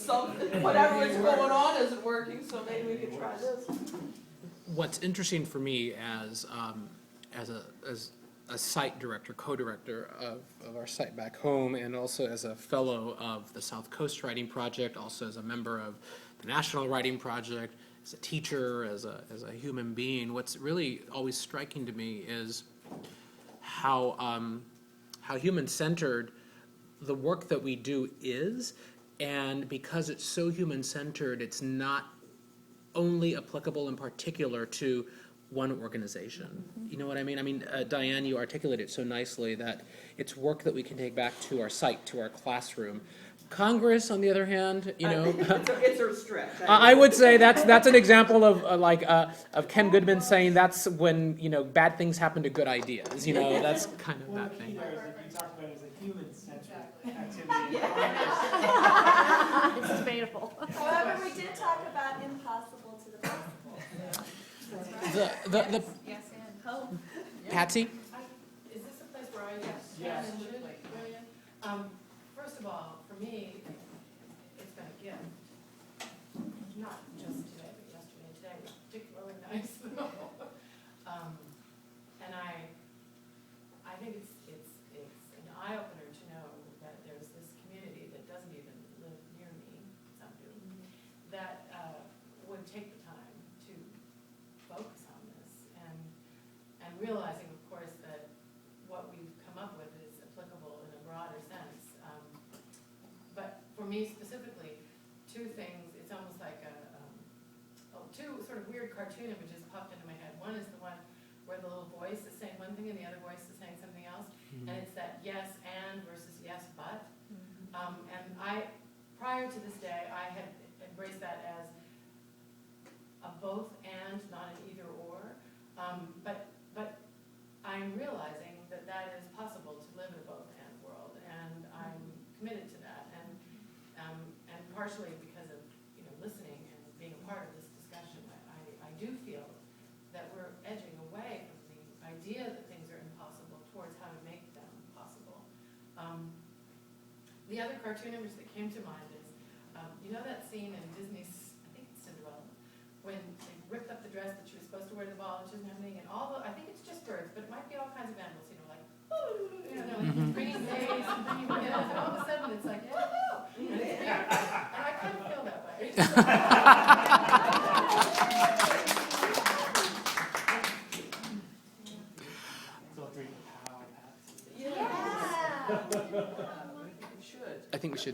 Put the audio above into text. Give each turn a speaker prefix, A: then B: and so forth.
A: something, whatever is going on isn't working, so maybe we could try this.
B: What's interesting for me as a site director, co-director of our site back home, and also as a fellow of the South Coast Writing Project, also as a member of the National Writing Project, as a teacher, as a human being, what's really always striking to me is how human-centered the work that we do is, and because it's so human-centered, it's not only applicable in particular to one organization. You know what I mean? I mean, Diane, you articulated it so nicely that it's work that we can take back to our site, to our classroom. Congress, on the other hand, you know,
A: it's a stretch.
B: I would say that's an example of of Ken Goodman saying that's when, you know, bad things happen to good ideas. You know, that's kind of that thing.
C: You talked about it as a human-centric activity.
D: It's debatable.
E: However, we did talk about impossible to the possible.
B: The
D: Yes, and hope.
B: Patsy?
F: Is this a place where I
C: Yes.
F: First of all, for me, it's been a gift. Not just today, but yesterday and today was particularly nice. And I think it's an eye-opener to know that there's this community that doesn't even live near me, some do, that would take the time to focus on this and realizing, of course, that what we've come up with is applicable in a broader sense. But for me specifically, two things, it's almost like two sort of weird cartoon images popped into my head. One is the one where the little voice is saying one thing and the other voice is saying something else. And it's that yes and versus yes but. And prior to this day, I had embraced that as a both and, not an either or. But I'm realizing that that is possible to live in a both and world, and I'm committed to that. And partially because of listening and being a part of this discussion, I do feel that we're edging away from the idea that things are impossible towards how to make them possible. The other cartoon image that came to mind is, you know that scene in Disney's, I think it's Cinderella, when they ripped up the dress that she was supposed to wear to the ball and she doesn't have anything, and I think it's just birds, but it might be all kinds of animals, like, like green days and green windows, and all of a sudden it's like, woohoo! And it's weird. And I kind of feel that way.
C: Feel free to pow, Patsy.
A: Yeah.
E: Yeah.
A: We should.
B: I think we should